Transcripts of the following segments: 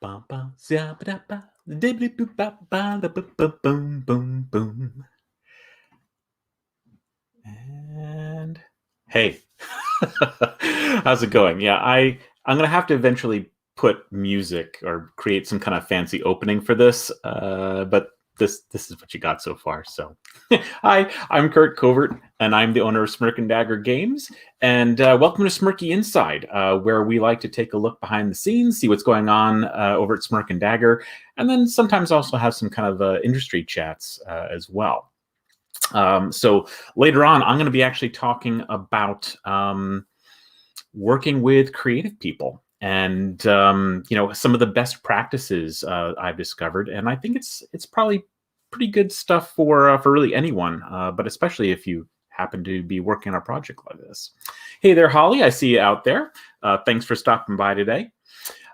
Bum, bum, zap, da, ba, dibbly, boop, ba, ba, da, boom, boom, boom. And hey, how's it going? Yeah, I'm gonna have to eventually put music or create some kind of fancy opening for this, but this is what you got so far. So, hi, I'm Curt Covert, and I'm the owner of Smirk and Dagger Games. And welcome to Smirky Inside, where we like to take a look behind the scenes, see what's going on over at Smirk and Dagger, and then sometimes also have some kind of industry chats as well. So later on, I'm going to be actually talking about working with creative people and some of the best practices I've discovered, and I think it's probably pretty good stuff for really anyone, but especially if you happen to be working on a project like this. Hey there, Holly! I see you out there. Thanks for stopping by today.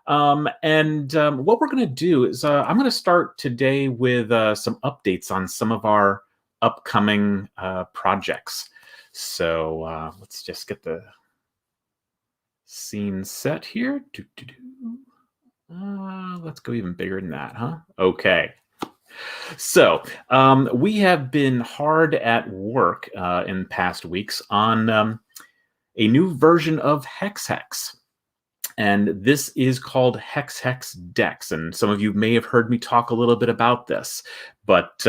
What we're going to do is I'm going to start today with some updates on some of our upcoming projects. So let's just get the scene set here. Let's go even bigger than that, huh? Okay. So we have been hard at work in past weeks on a new version of Hex. And this is called Hex Dex. And some of you may have heard me talk a little bit about this, but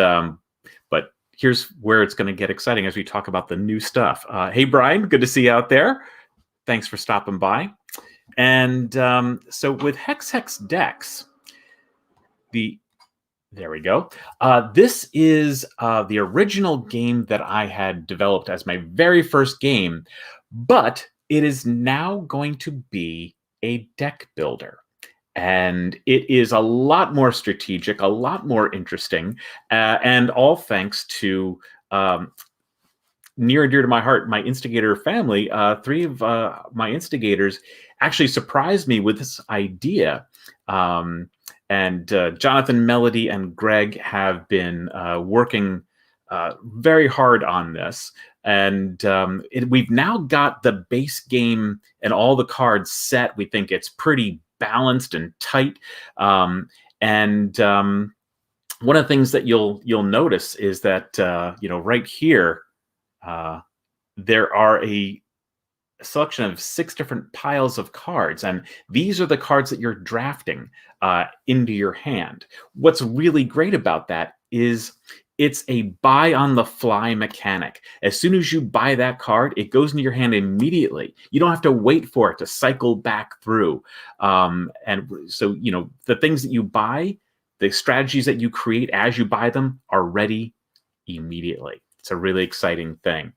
here's where it's going to get exciting as we talk about the new stuff. Hey, Brian, good to see you out there. Thanks for stopping by. And so with Hex Dex, there we go. This is the original game that I had developed as my very first game, but it is now going to be a deck builder. And it is a lot more strategic, a lot more interesting, and all thanks to near and dear to my heart, my instigator family. Three of my instigators actually surprised me with this idea. And Jonathan, Melody, and Greg have been working very hard on this. And we've now got the base game and all the cards set. We think it's pretty balanced and tight. One of the things that you'll notice is that right here there are a selection of 6 different piles of cards, and these are the cards that you're drafting into your hand. What's really great about that is it's a buy on the fly mechanic. As soon as you buy that card, it goes into your hand immediately. You don't have to wait for it to cycle back through. And so, the things that you buy, the strategies that you create as you buy them are ready immediately. It's a really exciting thing.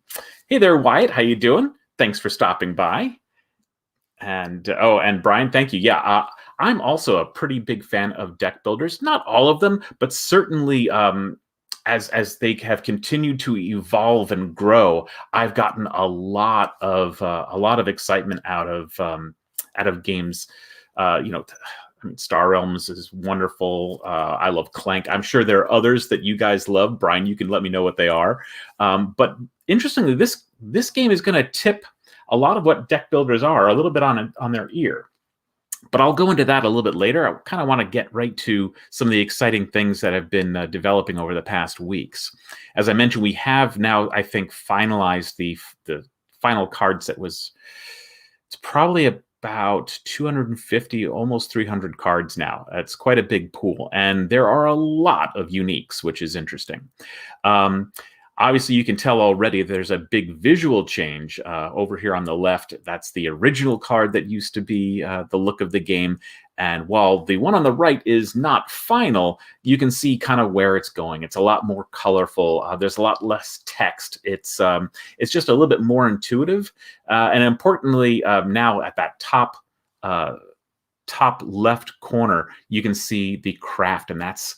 Hey there, Wyatt. How you doing? Thanks for stopping by. And Brian, thank you. Yeah, I'm also a pretty big fan of deck builders. Not all of them, but certainly as they have continued to evolve and grow, I've gotten a lot of excitement out of games. Star Realms is wonderful. I love Clank. I'm sure there are others that you guys love. Brian, you can let me know what they are. But interestingly, this game is going to tip a lot of what deck builders are a little bit on their ear. But I'll go into that a little bit later. I kind of want to get right to some of the exciting things that have been developing over the past weeks. As I mentioned, we have now, I think, finalized the final card set. It's probably about 250, almost 300 cards now. It's quite a big pool, and there are a lot of uniques, which is interesting. Obviously, you can tell already there's a big visual change over here on the left. That's the original card that used to be the look of the game. And while the one on the right is not final, you can see kind of where it's going. It's a lot more colorful. There's a lot less text. It's just a little bit more intuitive. And importantly, now at that top left corner, you can see the craft, and that's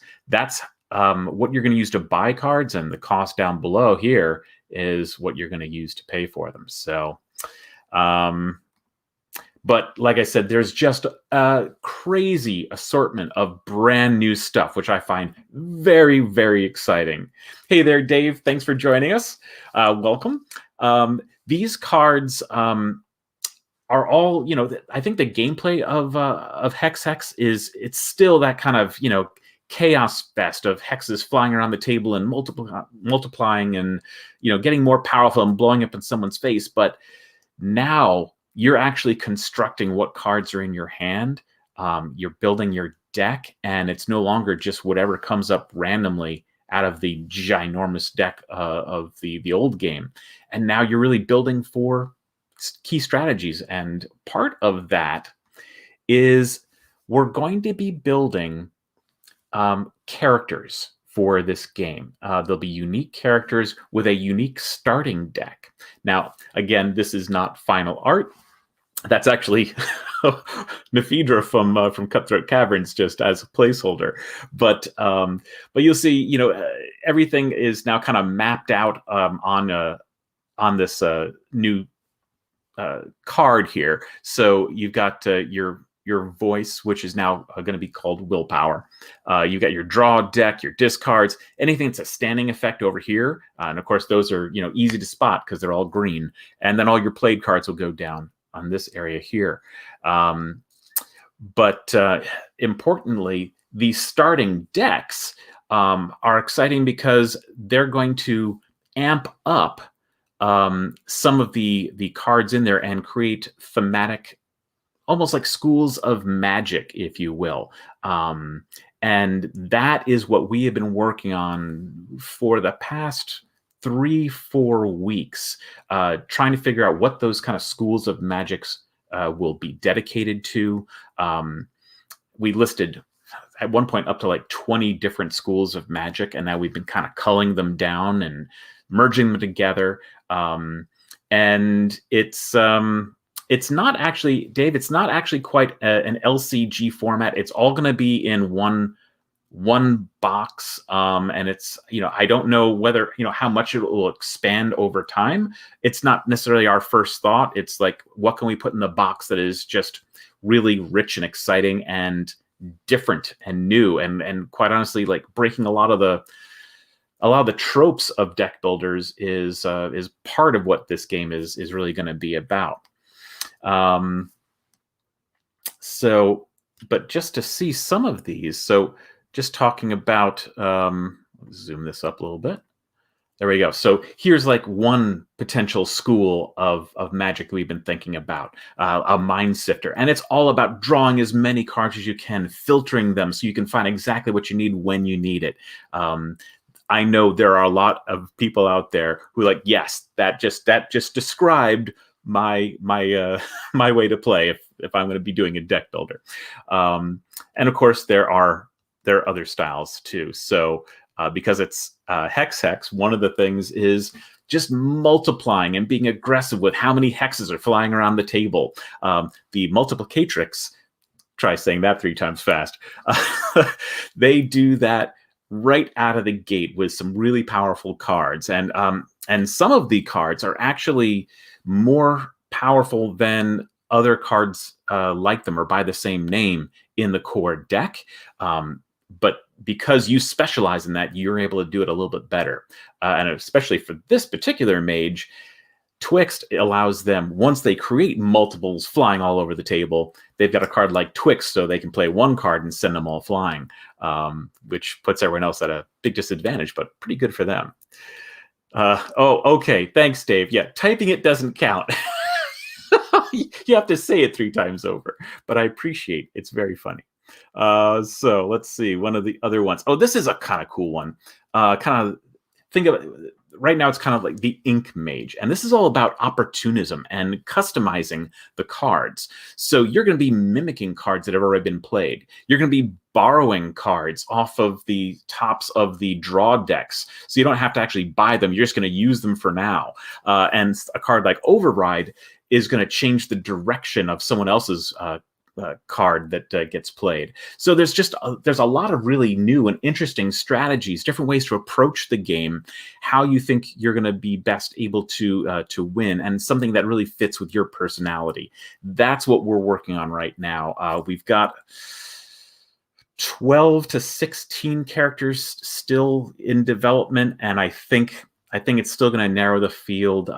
what you're going to use to buy cards, and the cost down below here is what you're going to use to pay for them. So, but like I said, there's just a crazy assortment of brand new stuff, which I find very, very exciting. Hey there, Dave. Thanks for joining us. Welcome. These cards are all, I think the gameplay of Hex is, it's still that kind of, chaos fest of hexes flying around the table and multiplying and, getting more powerful and blowing up in someone's face. But now you're actually constructing what cards are in your hand. You're building your deck, and it's no longer just whatever comes up randomly out of the ginormous deck of the old game. And now you're really building for key strategies. And part of that is we're going to be building characters for this game. There'll be unique characters with a unique starting deck. Now, again, this is not final art. That's actually Nephedra from Cutthroat Caverns, just as a placeholder. But you'll see, everything is now kind of mapped out on this new card here. So you've got your voice, which is now going to be called willpower. You got your draw deck, your discards, anything that's a standing effect over here. And of course, those are, easy to spot because they're all green. And then all your played cards will go down on this area here. But importantly, these starting decks are exciting because they're going to amp up some of the cards in there and create thematic, almost like schools of magic, if you will. And that is what we have been working on for the past 3-4 weeks, trying to figure out what those kind of schools of magics will be dedicated to. We listed at one point up to like 20 different schools of magic, and now we've been kind of culling them down and merging them together. And it's not actually, Dave, it's not actually quite an LCG format. It's all going to be in one box, and it's, I don't know whether, how much it will expand over time. It's not necessarily our first thought. It's like, what can we put in the box that is just really rich and exciting and different and new, and quite honestly, like breaking a lot of the tropes of deck builders is part of what this game is really going to be about. So, but just to see some of these, so just talking about, zoom this up a little bit. There we go. So here's like one potential school of magic we've been thinking about, a mind sifter. And it's all about drawing as many cards as you can, filtering them so you can find exactly what you need when you need it. I know there are a lot of people out there who like, yes, that just described my way to play if I'm going to be doing a deck builder. And of course, there are other styles too. So because it's hex, one of the things is just multiplying and being aggressive with how many hexes are flying around the table. The multiplicatrix, try saying that 3 times fast, they do that right out of the gate with some really powerful cards. And some of the cards are actually more powerful than other cards like them or by the same name in the core deck. But because you specialize in that, you're able to do it a little bit better. And especially for this particular mage, Twixt allows them, once they create multiples flying all over the table, they've got a card like Twixt, so they can play one card and send them all flying, which puts everyone else at a big disadvantage, but pretty good for them. Okay. Thanks, Dave. Yeah, typing it doesn't count. You have to say it 3 times over, but I appreciate it's very funny. So let's see, one of the other ones. Oh, this is a kind of cool one. Kind of think of it, right now it's kind of like the Ink Mage, and this is all about opportunism and customizing the cards. So you're going to be mimicking cards that have already been played. You're going to be borrowing cards off of the tops of the draw decks, so you don't have to actually buy them. You're just going to use them for now. And a card like Override is going to change the direction of someone else's card that gets played. So there's a lot of really new and interesting strategies, different ways to approach the game, how you think you're going to be best able to win, and something that really fits with your personality. That's what we're working on right now. We've got 12 to 16 characters still in development, and I think it's still going to narrow the field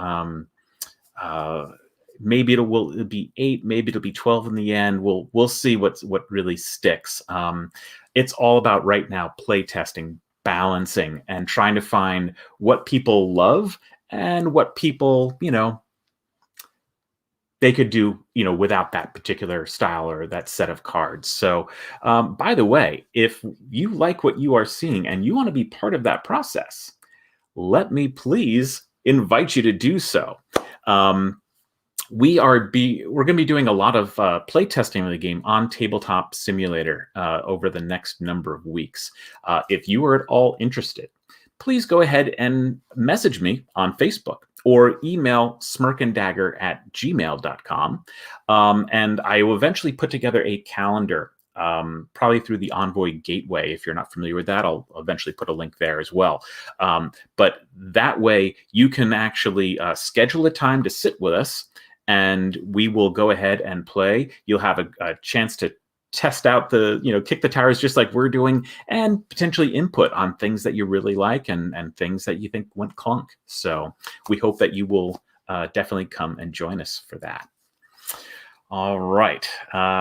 maybe it'll be 8, maybe it'll be 12 in the end. We'll see what really sticks. It's all about right now play testing, balancing, and trying to find what people love and what people, they could do, without that particular style or that set of cards. So, by the way, if you like what you are seeing and you want to be part of that process, let me please invite you to do so. We're going to be doing a lot of play testing of the game on Tabletop Simulator over the next number of weeks. If you are at all interested, please go ahead and message me on Facebook or email smirkanddagger@gmail.com. And I will eventually put together a calendar, probably through the Envoy Gateway. If you're not familiar with that, I'll eventually put a link there as well. But that way you can actually schedule a time to sit with us, and we will go ahead and play. You'll have a chance to test out kick the tires just like we're doing, and potentially input on things that you really like and things that you think went clunk. So we hope that you will definitely come and join us for that. All right.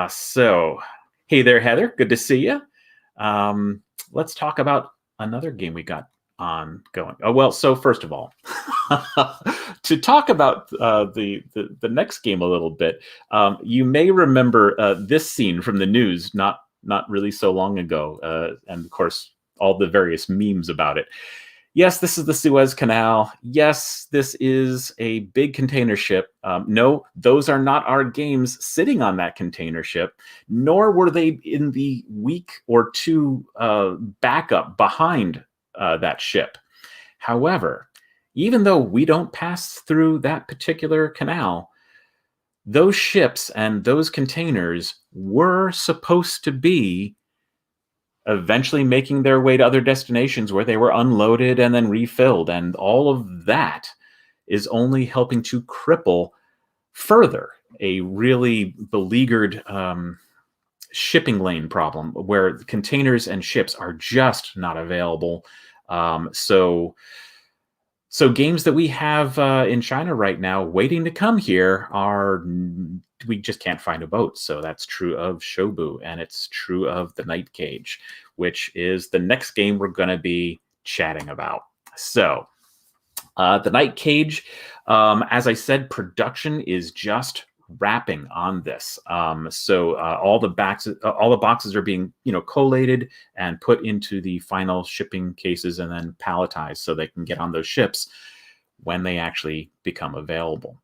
So, hey there, Heather. Good to see you. Let's talk about another game we got ongoing. Oh, well, so first of all, to talk about the next game a little bit, you may remember this scene from the news not really so long ago, and of course all the various memes about it. Yes, this is the Suez Canal. Yes, this is a big container ship. No, those are not our games sitting on that container ship, nor were they in the week or two backup behind that ship. However, even though we don't pass through that particular canal, those ships and those containers were supposed to be eventually making their way to other destinations where they were unloaded and then refilled. And all of that is only helping to cripple further a really beleaguered shipping lane problem where containers and ships are just not available. So games that we have in China right now waiting to come here we just can't find a boat. So that's true of Shobu, and it's true of the Night Cage, which is the next game we're going to be chatting about. So the Night Cage, as I said, production is just wrapping on this. So all the boxes are being collated and put into the final shipping cases and then palletized so they can get on those ships when they actually become available.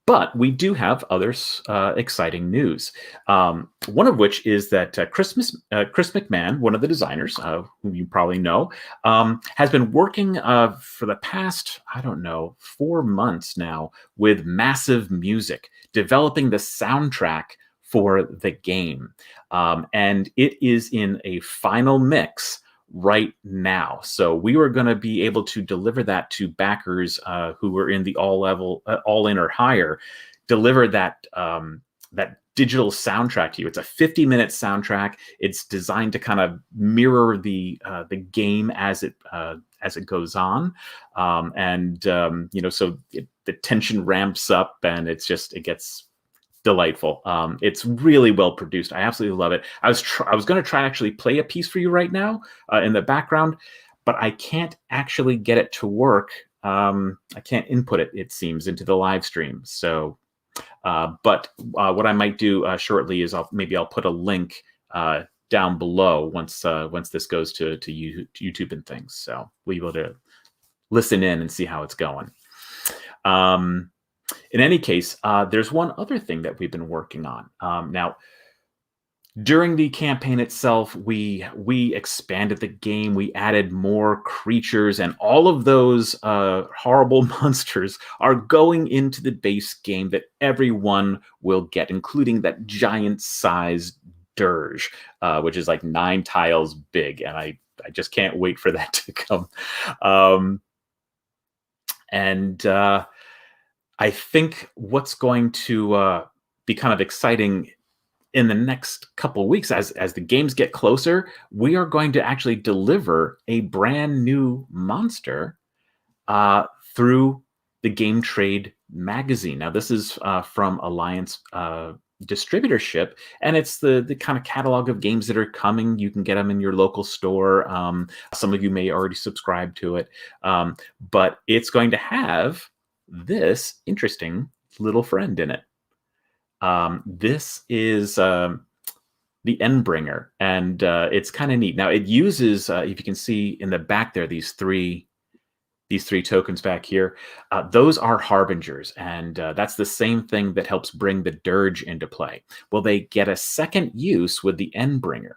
But we do have other exciting news. One of which is that Chris McMahon, one of the designers, who you probably know, has been working for the past, 4 months now with Massive Music, developing the soundtrack for the game. And it is in a final mix right now. So we were going to be able to deliver that to backers who were in the all in or higher, deliver that digital soundtrack to you. It's a 50-minute soundtrack. It's designed to kind of mirror the game as it goes on. So the tension ramps up, and it gets delightful. It's really well produced. I absolutely love it. I was going to try and actually play a piece for you right now in the background, but I can't actually get it to work. I can't input it seems, into the live stream. So, but what I might do shortly is I'll put a link down below once this goes to YouTube and things. So we'll be able to listen in and see how it's going. In any case, there's one other thing that we've been working on. Now, during the campaign itself, we expanded the game. We added more creatures, and all of those horrible monsters are going into the base game that everyone will get, including that giant-sized dirge, which is like 9 tiles big, and I just can't wait for that to come. I think what's going to be kind of exciting in the next couple of weeks, as the games get closer, we are going to actually deliver a brand new monster through the Game Trade magazine. Now, this is from Alliance distributorship, and it's the kind of catalog of games that are coming. You can get them in your local store. Some of you may already subscribe to it, but it's going to have this interesting little friend in it. This is the Endbringer, and it's kind of neat. Now it uses, if you can see in the back there, these three tokens back here, those are harbingers, and that's the same thing that helps bring the dirge into play. Well, they get a second use with the Endbringer.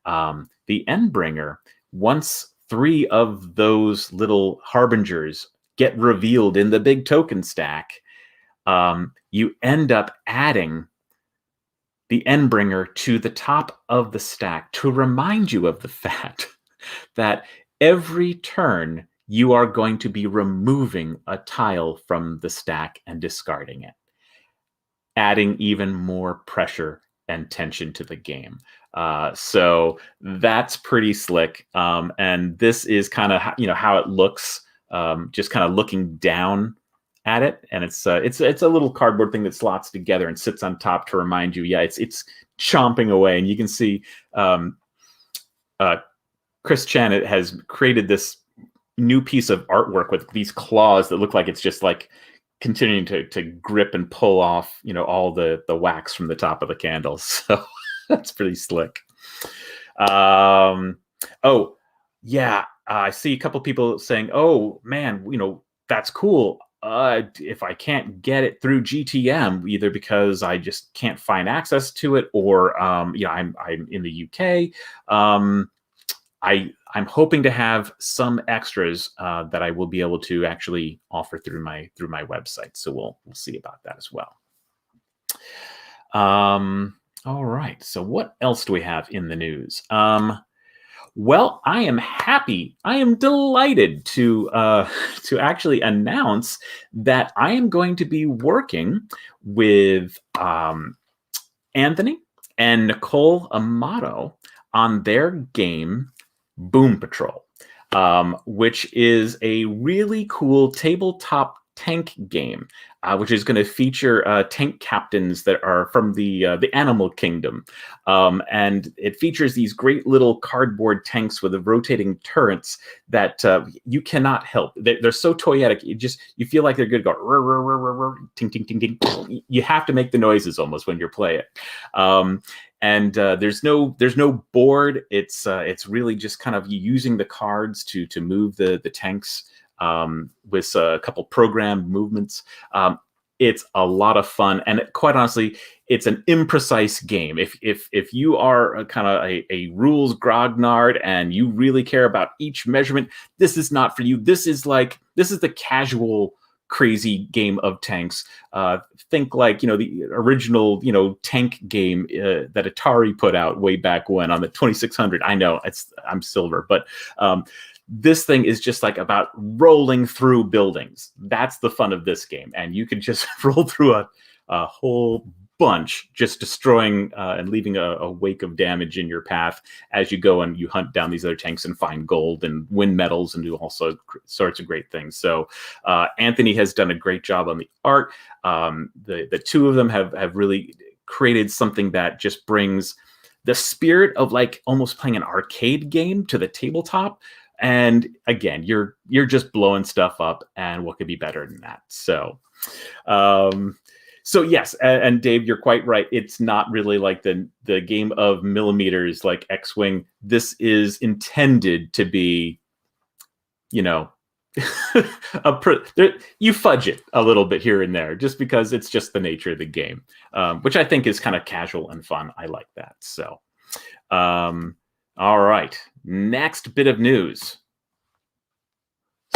The Endbringer, once 3 of those little harbingers get revealed in the big token stack, you end up adding the Endbringer to the top of the stack to remind you of the fact that every turn you are going to be removing a tile from the stack and discarding it, adding even more pressure and tension to the game. So that's pretty slick. And this is kind of how it looks, just kind of looking down at it, and it's a little cardboard thing that slots together and sits on top to remind you. Yeah, it's chomping away, and you can see Chris Chan has created this new piece of artwork with these claws that look like it's just like continuing to grip and pull off, all the wax from the top of the candles. So that's pretty slick. Oh yeah, I see a couple people saying, "Oh man, that's cool. If I can't get it through GTM, either because I just can't find access to it, or I'm in the UK. I'm hoping to have some extras that I will be able to actually offer through my website. So we'll see about that as well. All right. So what else do we have in the news? Well, I am happy. I am delighted to actually announce that I am going to be working with Anthony and Nicole Amato on their game Boom Patrol, which is a really cool tabletop tank game, which is going to feature tank captains that are from the animal kingdom, and it features these great little cardboard tanks with the rotating turrets that you cannot help. They're so toyetic. You feel like they're going to go rrr, rrr, rrr, rrr, ting ting ting ting. You have to make the noises almost when you play it. And there's no board. It's really just kind of using the cards to move the tanks with a couple programmed movements. It's a lot of fun, and quite honestly, it's an imprecise game. If you are a kind of a rules grognard and you really care about each measurement, this is not for you. This is the casual crazy game of tanks. Think like the original tank game that Atari put out way back when on the 2600. I know I'm silver, but this thing is just like about rolling through buildings. That's the fun of this game, and you can just roll through a whole bunch, just destroying and leaving a wake of damage in your path as you go and you hunt down these other tanks and find gold and win medals and do all sorts of great things. So Anthony has done a great job on the art. The two of them have really created something that just brings the spirit of like almost playing an arcade game to the tabletop. And again, you're just blowing stuff up, and what could be better than that? So yes, and Dave, you're quite right. It's not really like the game of millimeters like X-Wing. This is intended to be, you fudge it a little bit here and there, just because it's just the nature of the game, which I think is kind of casual and fun. I like that. So, all right, next bit of news.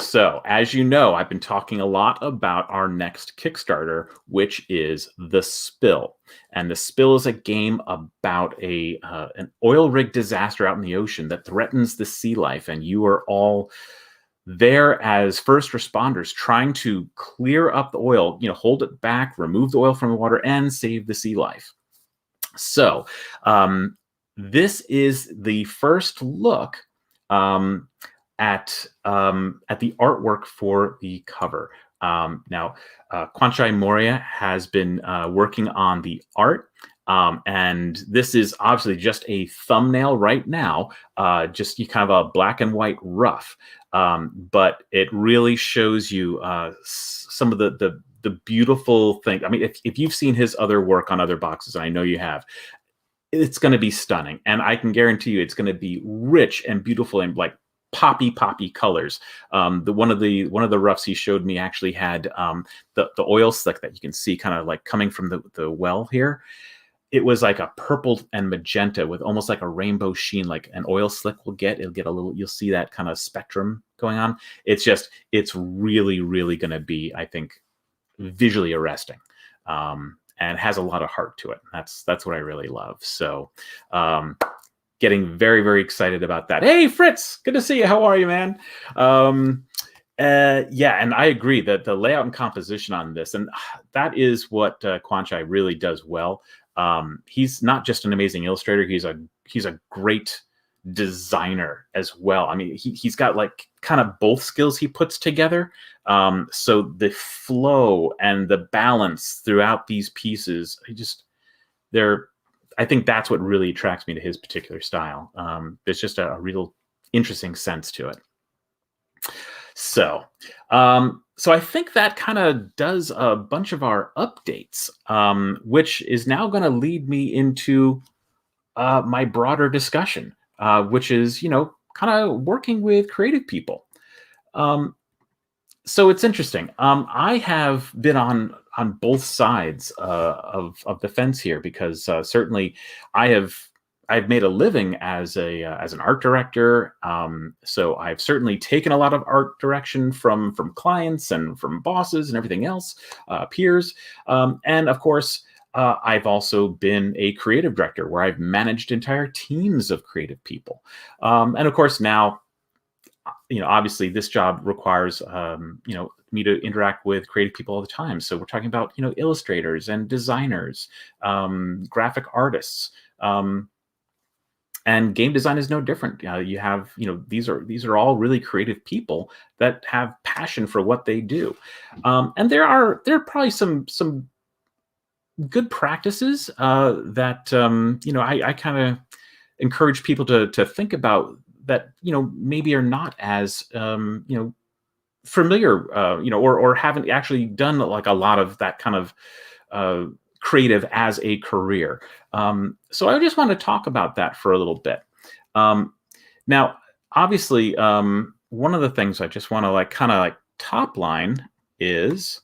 So, as you know, I've been talking a lot about our next Kickstarter, which is The Spill. And The Spill is a game about an oil rig disaster out in the ocean that threatens the sea life. And you are all there as first responders trying to clear up the oil, hold it back, remove the oil from the water, and save the sea life. So, this is the first look at the artwork for the cover. Now, Kwanchai Moria has been working on the art. And this is obviously just a thumbnail right now, just you kind of a black and white rough. But it really shows you some of the beautiful thing. I mean, if you've seen his other work on other boxes, and I know you have, it's going to be stunning, and I can guarantee you it's going to be rich and beautiful and like poppy colors. The one of the roughs he showed me actually had the oil slick that you can see kind of like coming from the well here. It was like a purple and magenta with almost like a rainbow sheen, like an oil slick will get. It'll get a little, you'll see that kind of spectrum going on. It's really, really going to be, I think, visually arresting, and has a lot of heart to it. That's what I really love. So, getting very, very excited about that. Hey, Fritz, good to see you. How are you, man? Yeah, and I agree that the layout and composition on this, and that is what Kwanchai really does well. He's not just an amazing illustrator; he's a great designer as well. I mean, he's got like kind of both skills he puts together. So the flow and the balance throughout these pieces, I think that's what really attracts me to his particular style. There's just a real interesting sense to it. So, so I think that kind of does a bunch of our updates, which is now going to lead me into my broader discussion, which is, kind of working with creative people. So it's interesting. I have been on both sides of the fence here, because certainly I've made a living as an art director. So I've certainly taken a lot of art direction from clients and from bosses and everything else, peers, and of course. I've also been a creative director where I've managed entire teams of creative people. And of course now, obviously this job requires, me to interact with creative people all the time. So we're talking about, illustrators and designers, graphic artists, and game design is no different. You have, these are all really creative people that have passion for what they do. And there are probably some good practices that I kind of encourage people to think about, that maybe are not as familiar, or haven't actually done like a lot of that kind of creative as a career. So I just want to talk about that for a little bit. Now, obviously, one of the things I just want to kind of top line is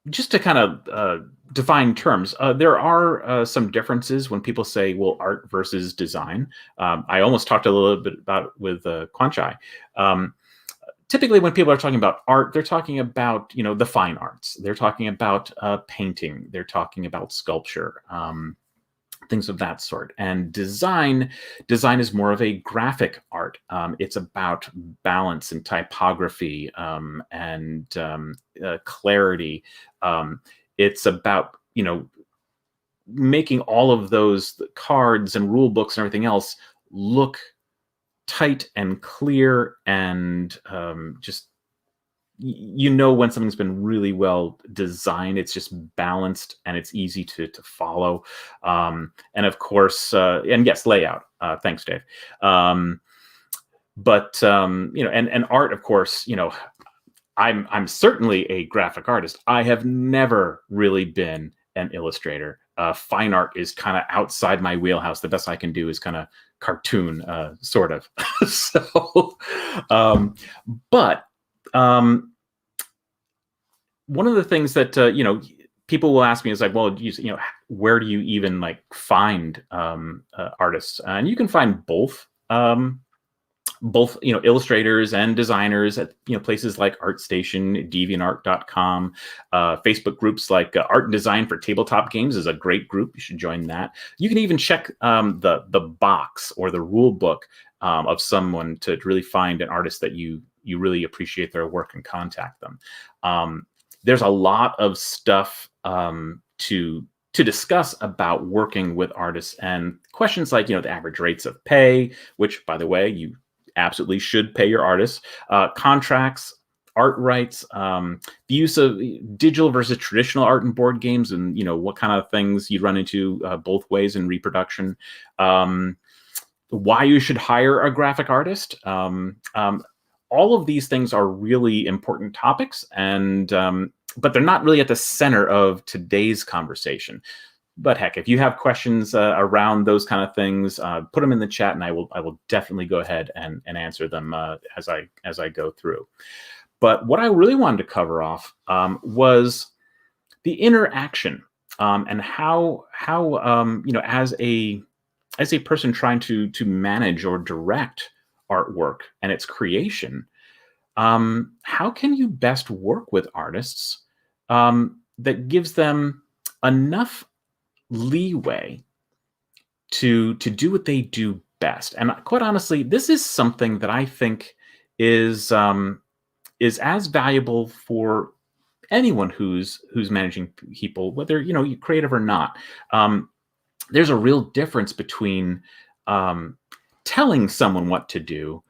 just to kind of define terms. There are some differences when people say, well, art versus design. I almost talked a little bit about with Kwanchai. Typically, when people are talking about art, they're talking about, the fine arts. They're talking about painting. They're talking about sculpture, things of that sort. And design is more of a graphic art. It's about balance and typography, and clarity. It's about, making all of those cards and rule books and everything else look tight and clear, and just when something's been really well designed. It's just balanced and it's easy to follow, and of course, and yes, layout. Thanks, Dave. But and art, of course. I'm certainly a graphic artist. I have never really been an illustrator. Fine art is kind of outside my wheelhouse. The best I can do is kind of cartoon, sort of. So, but one of the things that people will ask me is like, well, where do you even find artists? And you can find both illustrators and designers at places like ArtStation, DeviantArt.com, Facebook groups like Art and Design for Tabletop Games is a great group. You should join that. You can even check the box or the rule book of someone to really find an artist that you really appreciate their work and contact them. There's a lot of stuff to discuss about working with artists, and questions like the average rates of pay, which, by the way, you absolutely should pay your artists, contracts, art rights, the use of digital versus traditional art in board games, and what kind of things you run into both ways in reproduction. Why you should hire a graphic artist. All of these things are really important topics, and but they're not really at the center of today's conversation. But heck, if you have questions around those kind of things, put them in the chat, and I will definitely go ahead and answer them as I go through. But what I really wanted to cover off was the interaction and how as a person trying to manage or direct artwork and its creation, how can you best work with artists that gives them enough leeway to do what they do best? And quite honestly, this is something that I think is as valuable for anyone who's managing people, whether you're creative or not. There's a real difference between telling someone what to do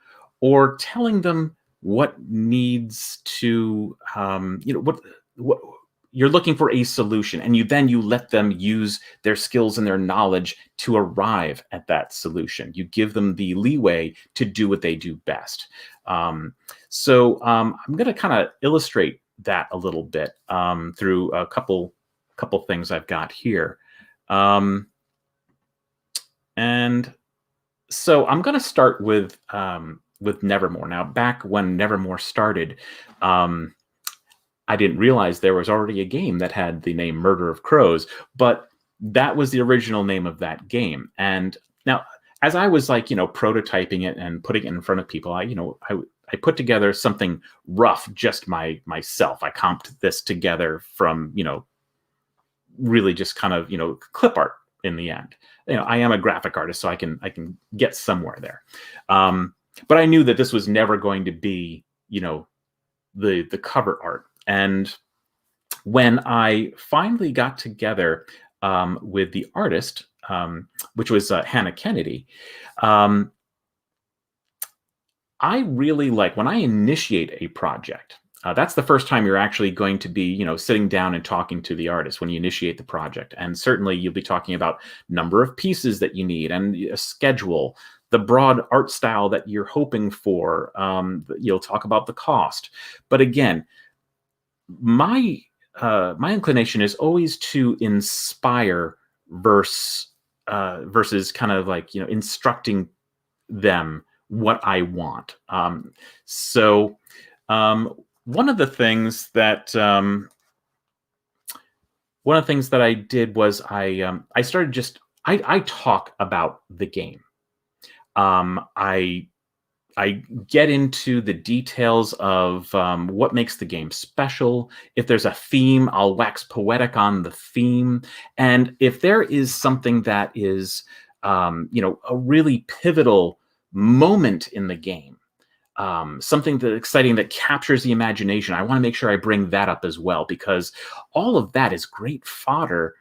or telling them what needs to, what you're looking for a solution, and you let them use their skills and their knowledge to arrive at that solution. You give them the leeway to do what they do best. So I'm going to kind of illustrate that a little bit through a couple things I've got here. And so I'm going to start with Nevermore. Now, back when Nevermore started, I didn't realize there was already a game that had the name Murder of Crows, but that was the original name of that game. And now, as I was prototyping it and putting it in front of people, I put together something rough, just myself. I comped this together from really just kind of clip art in the end. I am a graphic artist, so I can get somewhere there. But I knew that this was never going to be the cover art. And when I finally got together with the artist, which was Hannah Kennedy, I really like when I initiate a project. That's the first time you're actually going to be, sitting down and talking to the artist when you initiate the project. And certainly you'll be talking about number of pieces that you need and a schedule, the broad art style that you're hoping for. You'll talk about the cost. But again, my inclination is always to inspire versus kind of instructing them what I want. So one of the things that I did was I started I talk about the game. I get into the details of what makes the game special. If there's a theme, I'll wax poetic on the theme. And if there is something that is, a really pivotal moment in the game, something that exciting that captures the imagination, I want to make sure I bring that up as well, because all of that is great fodder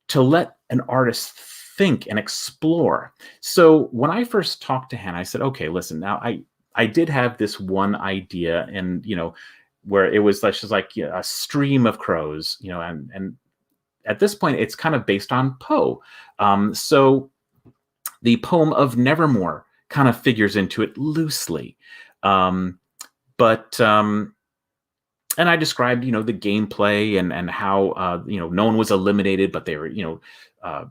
to let an artist think and explore. So when I first talked to Hannah, I said, okay, listen, now I did have this one idea, and where it was just a stream of crows, and at this point it's kind of based on Poe. So the poem of Nevermore kind of figures into it loosely. And I described, the gameplay and how, no one was eliminated, but they were,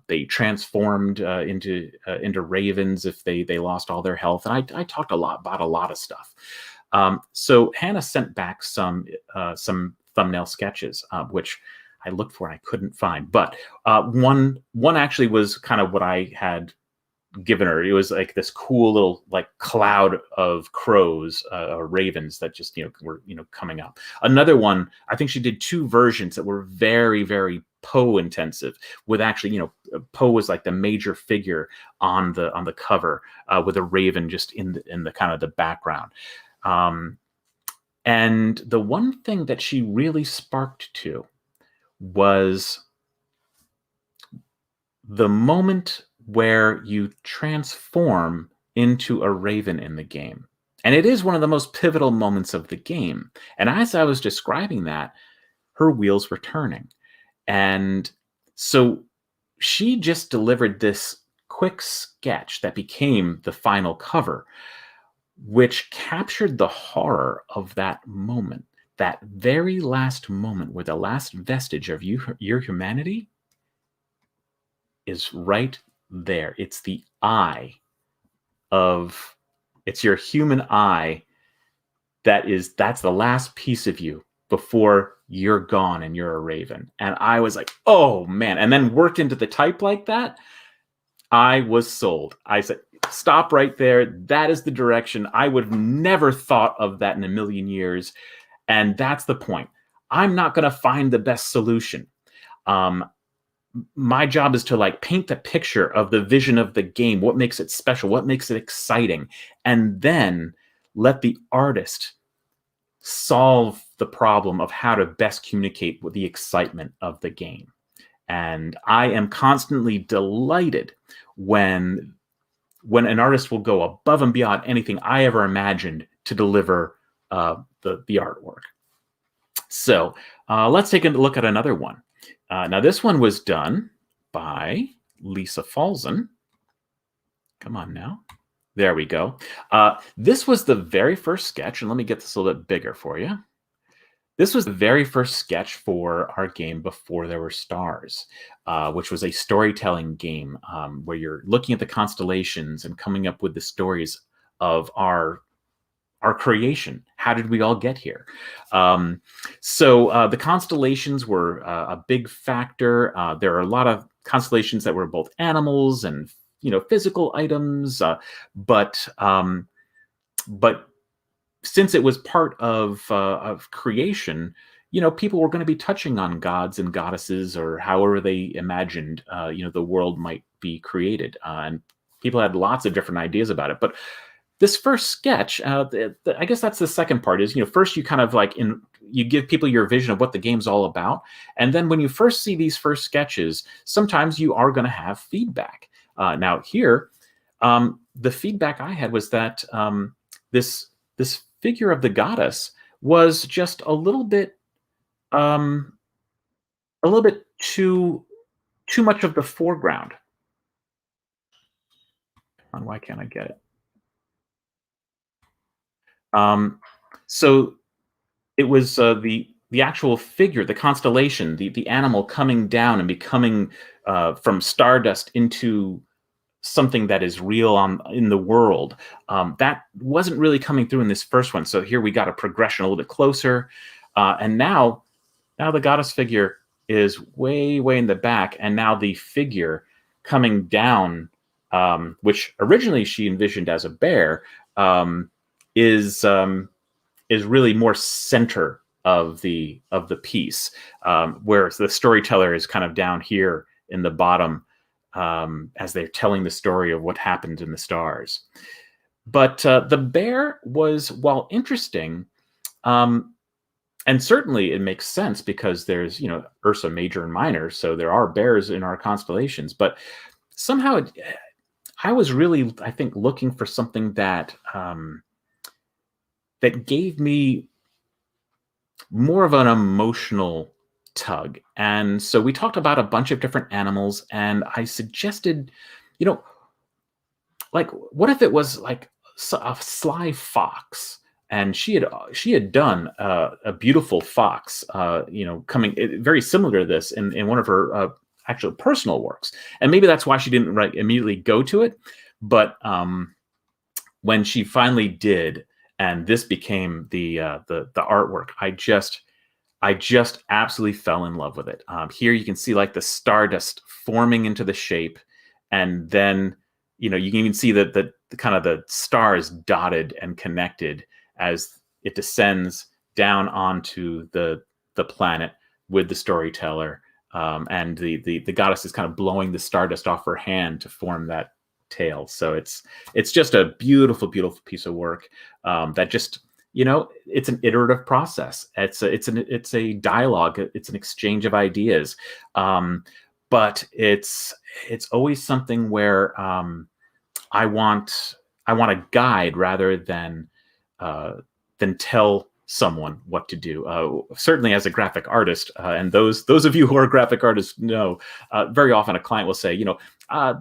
they transformed into ravens if they lost all their health. And I talked about a lot of stuff. So Hannah sent back some thumbnail sketches, which I looked for and I couldn't find. But one actually was kind of what I had given her. It was like this cool little cloud of crows, ravens that just were coming up. Another one, I think she did two versions that were very, very Poe intensive, with actually Poe was like the major figure on the cover, with a raven just in the kind of the background. And the one thing that she really sparked to was the moment where you transform into a raven in the game. And it is one of the most pivotal moments of the game. And as I was describing that, her wheels were turning. And so she just delivered this quick sketch that became the final cover, which captured the horror of that moment, that very last moment where the last vestige of your humanity is right there. It's the eye of, it's your human eye that's the last piece of you before you're gone and you're a raven. And I was like, oh man. And then worked into the type like that. I was sold. I said, stop right there. That is the direction. I would have never thought of that in a million years. And that's the point. I'm not going to find the best solution. My job is to like paint the picture of the vision of the game, what makes it special, what makes it exciting, and then let the artist solve the problem of how to best communicate with the excitement of the game. And I am constantly delighted when an artist will go above and beyond anything I ever imagined to deliver the artwork. So let's take a look at another one. Now this one was done by Lisa Falzen. Come on now. There we go. This was the very first sketch, and let me get this a little bit bigger for you. This was the very first sketch for our game Before There Were Stars, which was a storytelling game where you're looking at the constellations and coming up with the stories of our creation. How did we all get here? So the constellations were a big factor. There are a lot of constellations that were both animals and physical items, but since it was part of creation, people were going to be touching on gods and goddesses, or however they imagined the world might be created, and people had lots of different ideas about it. But this first sketch, I guess that's the second part, is first you kind of like you give people your vision of what the game's all about, and then when you first see these first sketches, sometimes you are going to have feedback. Now here, the feedback I had was that this figure of the goddess was just a little bit too much of the foreground. Why can't I get it? So it was the actual figure, the constellation, the animal coming down and becoming from stardust into something that is real in the world. That wasn't really coming through in this first one. So here we got a progression a little bit closer. And now the goddess figure is way, way in the back. And now the figure coming down, which originally she envisioned as a bear, is really more center of the piece, whereas the storyteller is kind of down here in the bottom, as they're telling the story of what happened in the stars. But the bear was, while interesting, and certainly it makes sense because there's Ursa Major and Minor, so there are bears in our constellations. But somehow I was really, I think, looking for something that that gave me more of an emotional tug. And so we talked about a bunch of different animals, and I suggested, like, what if it was like a sly fox? And she had done a beautiful fox, coming very similar to this in one of her actual personal works. And maybe that's why she didn't immediately go to it. But when she finally did, and this became the artwork, I just absolutely fell in love with it. Here you can see like the stardust forming into the shape, and then you can even see the kind of the stars dotted and connected as it descends down onto the planet with the storyteller, and the goddess is kind of blowing the stardust off her hand to form that tail. So it's just a beautiful, beautiful piece of work that just. It's an iterative process. It's a dialogue. It's an exchange of ideas, but it's always something where I want a guide rather than tell someone what to do. Certainly as a graphic artist, and those of you who are graphic artists know, very often a client will say, the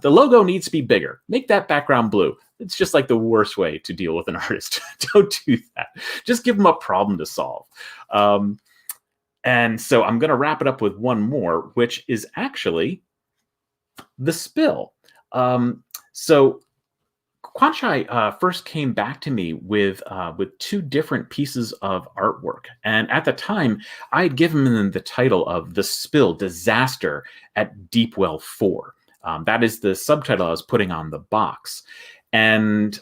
logo needs to be bigger. Make that background blue. It's just like the worst way to deal with an artist. Don't do that. Just give them a problem to solve. And so I'm going to wrap it up with one more, which is actually the spill. So Kwanchai first came back to me with 2 different pieces of artwork. And at the time, I had given them the title of The Spill Disaster at Deepwell 4. That is the subtitle I was putting on the box. And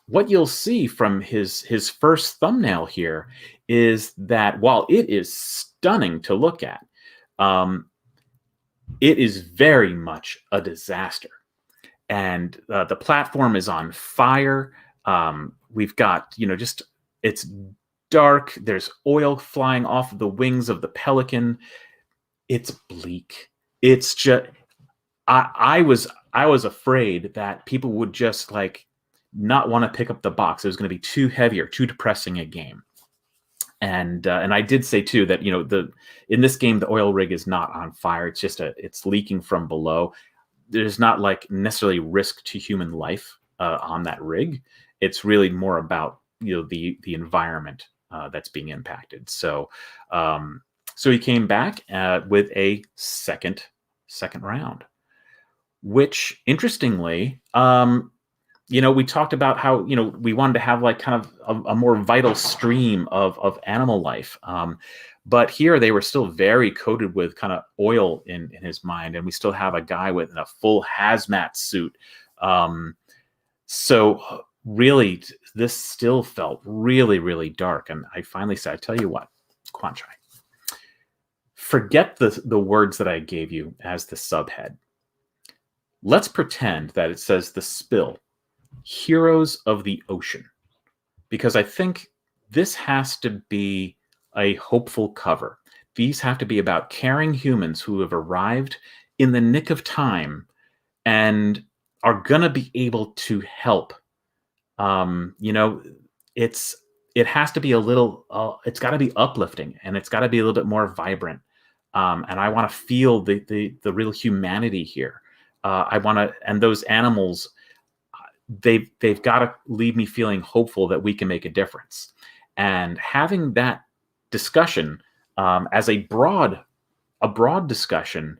what you'll see from his first thumbnail here is that while it is stunning to look at, it is very much a disaster. And the platform is on fire. We've got, it's dark. There's oil flying off of the wings of the pelican. It's bleak. It's just, I was afraid that people would just not want to pick up the box. It was going to be too heavy or too depressing a game. And I did say too that in this game the oil rig is not on fire. It's just it's leaking from below. There's not necessarily risk to human life on that rig. It's really more about the environment that's being impacted. So he came back with a second round, which interestingly, we talked about how we wanted to have kind of a more vital stream of animal life. But here they were still very coated with kind of oil in his mind. And we still have a guy with a full hazmat suit. So really, this still felt really, really dark. And I finally said, I tell you what, Kwanchai, forget the words that I gave you as the subhead. Let's pretend that it says The Spill, Heroes of the Ocean. Because I think this has to be a hopeful cover. These have to be about caring humans who have arrived in the nick of time and are going to be able to help. It has to be a little, it's got to be uplifting, and it's got to be a little bit more vibrant. And I want to feel the real humanity here. I want to, and those animals, they've got to leave me feeling hopeful that we can make a difference. And having that discussion as a broad discussion,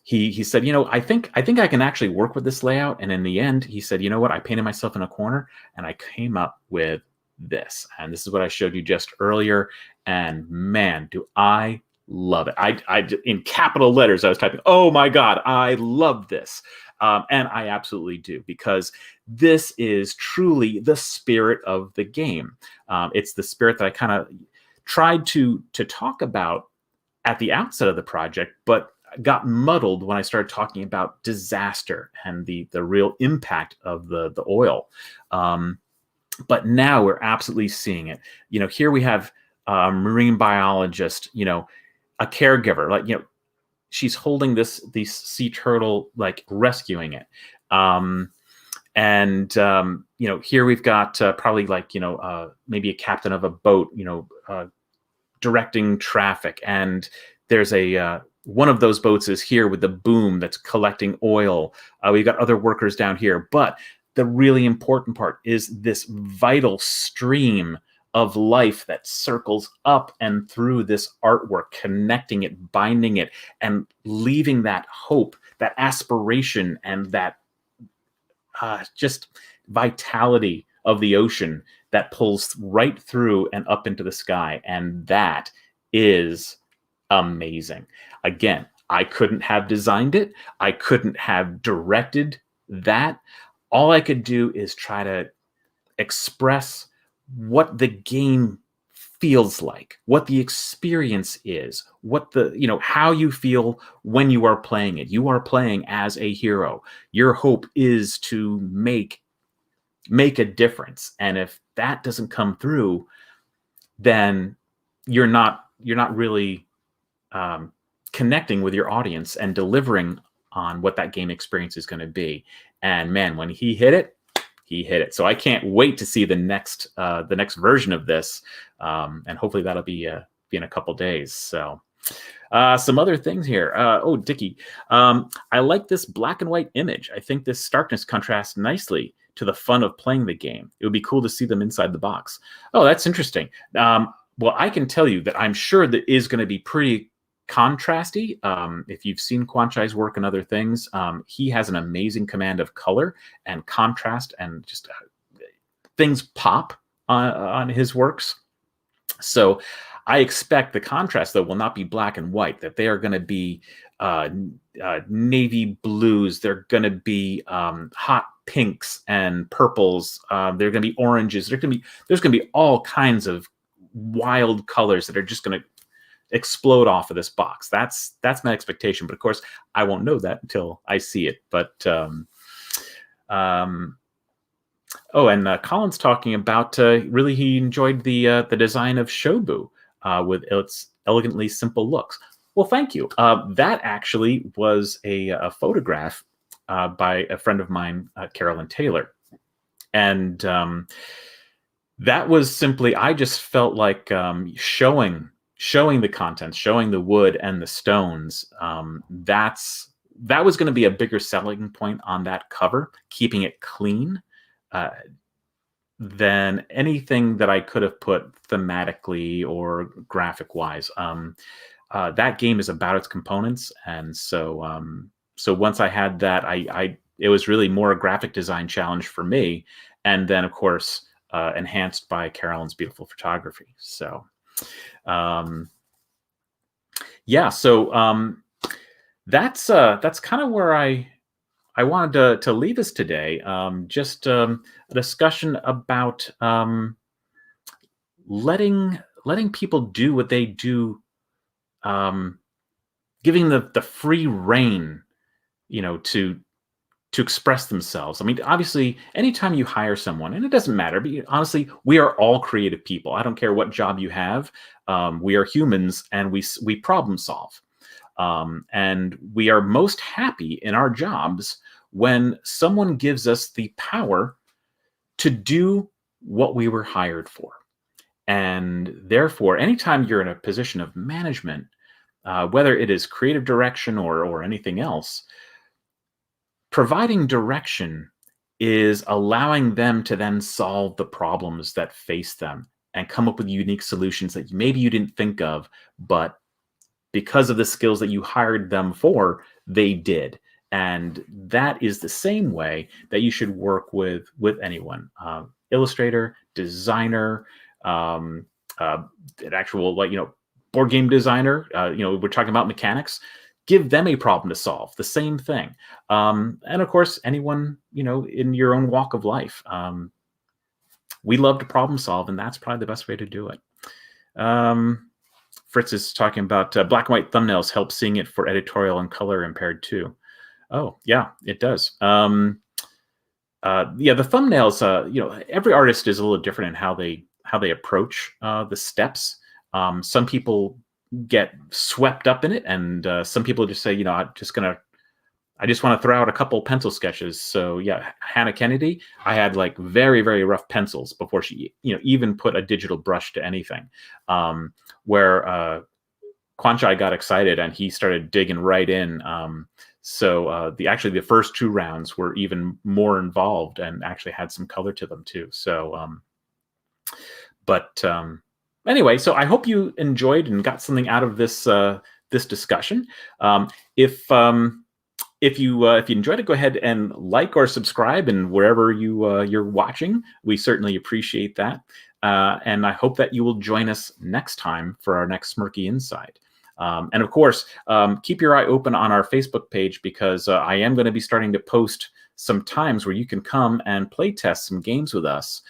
he said, I think I can actually work with this layout. And in the end, he said, you know what? I painted myself in a corner and I came up with this. And this is what I showed you just earlier. And man, do I love it. I in capital letters, I was typing, oh my God, I love this. And I absolutely do, because this is truly the spirit of the game. It's the spirit that I kind of tried to talk about at the outset of the project, but got muddled when I started talking about disaster and the real impact of the oil. But now we're absolutely seeing it. Here we have a marine biologist, a caregiver, she's holding this sea turtle, rescuing it. Here we've got probably maybe a captain of a boat, directing traffic. And there's one of those boats is here with the boom that's collecting oil. We've got other workers down here. But the really important part is this vital stream of life that circles up and through this artwork, connecting it, binding it, and leaving that hope, that aspiration, and that just vitality of the ocean that pulls right through and up into the sky. And that is amazing. Again, I couldn't have designed it. I couldn't have directed that. All I could do is try to express what the game feels like, what the experience is, what how you feel when you are playing it. You are playing as a hero. Your hope is to make a difference. And if that doesn't come through, then you're not really connecting with your audience and delivering on what that game experience is going to be. And man, when he hit it, he hit it. So I can't wait to see the next version of this, and hopefully that'll be in a couple days. So. Some other things here. Oh, Dickie. I like this black and white image. I think this starkness contrasts nicely to the fun of playing the game. It would be cool to see them inside the box. Oh, that's interesting. Well, I can tell you that I'm sure that is going to be pretty contrasty. If you've seen Quan Chai's work and other things, he has an amazing command of color and contrast, and just things pop on his works. So I expect the contrast, though, will not be black and white, that they are going to be navy blues. They're going to be hot pinks and purples. They're going to be oranges. There's going to be all kinds of wild colors that are just going to explode off of this box. That's my expectation. But of course, I won't know that until I see it. But oh, and Colin's talking about really he enjoyed the design of Shobu with its elegantly simple looks. Well, thank you. That actually was a photograph by a friend of mine, Carolyn Taylor, and that was simply, I just felt like showing the contents, showing the wood and the stones. That was going to be a bigger selling point on that cover, keeping it clean, than anything that I could have put thematically or graphic wise. That game is about its components, and so so once I had that, it was really more a graphic design challenge for me, and then of course enhanced by Carolyn's beautiful photography. So yeah, so that's kind of where I wanted to leave us today. Just a discussion about letting people do what they do, giving the free rein, to express themselves. I mean, obviously, anytime you hire someone, and it doesn't matter, but honestly, we are all creative people. I don't care what job you have. We are humans, and we problem solve. And we are most happy in our jobs when someone gives us the power to do what we were hired for. And therefore, anytime you're in a position of management, whether it is creative direction or anything else, providing direction is allowing them to then solve the problems that face them and come up with unique solutions that maybe you didn't think of, but because of the skills that you hired them for, they did. And that is the same way that you should work with anyone, illustrator, designer, an actual board game designer. We're talking about mechanics. Give them a problem to solve. The same thing, and of course, anyone in your own walk of life. We love to problem solve, and that's probably the best way to do it. Fritz is talking about black and white thumbnails help seeing it for editorial and color impaired too. Oh, yeah, it does. Yeah, the thumbnails, every artist is a little different in how they approach the steps. Some people get swept up in it, and some people just say, I just want to throw out a couple pencil sketches. So yeah, Hannah Kennedy, I had like very, very rough pencils before she, even put a digital brush to anything. Where Quan Chai got excited and he started digging right in. So the first two rounds were even more involved and actually had some color to them too. So, anyway, so I hope you enjoyed and got something out of this this discussion. If you enjoyed it, go ahead and like or subscribe, and wherever you're watching, we certainly appreciate that. And I hope that you will join us next time for our next Smirky Inside. And of course, keep your eye open on our Facebook page, because I am going to be starting to post some times where you can come and play test some games with us.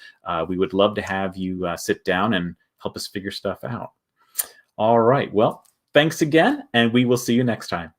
We would love to have you sit down and help us figure stuff out. All right. Well, thanks again, and we will see you next time.